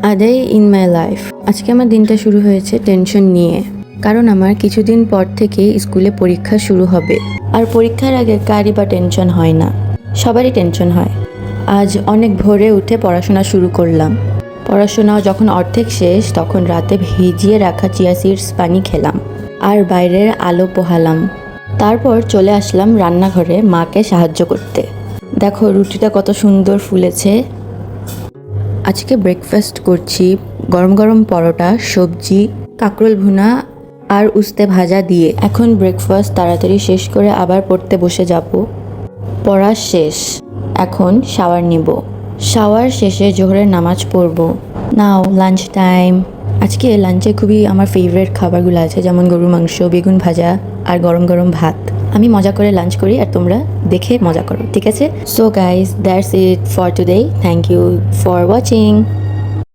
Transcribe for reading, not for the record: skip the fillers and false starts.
A day in my life. আজকে আমার দিনটা শুরু হয়েছে টেনশন নিয়ে, কারণ আমার কিছুদিন পর থেকে স্কুলে পরীক্ষা শুরু হবে। আর পরীক্ষার আগে কারই বা টেনশন হয় না, সবারই টেনশন হয়। আজ অনেক ভোরে উঠে পড়াশোনা শুরু করলাম। পড়াশোনা যখন অর্ধেক শেষ, তখন রাতে ভিজিয়ে রাখা চিয়া সিডস পানি খেলাম আর বাইরের আলো পোহালাম। তারপর চলে আসলাম রান্নাঘরে মাকে সাহায্য করতে। দেখো রুটিটা কত সুন্দর ফুলেছে। আজকে ব্রেকফাস্ট করছি গরম গরম পরোটা, সবজি, কাঁকরোল ভুনা আর উস্তে ভাজা দিয়ে। এখন ব্রেকফাস্ট তাড়াতাড়ি শেষ করে আবার পড়তে বসে যাব। পড়া শেষ, এখন শাওয়ার নিব। শাওয়ার শেষে জোহরের নামাজ পড়ব। নাও লাঞ্চ টাইম। আজকে লাঞ্চে খুবই আমার ফেভারিট খাবারগুলো আছে, যেমন গরুর মাংস, বেগুন ভাজা আর গরম গরম ভাত। আমি মজা করে লাঞ্চ করি আর তোমরা দেখে মজা করো, ঠিক আছে? So guys, that's it for today. Thank you for watching.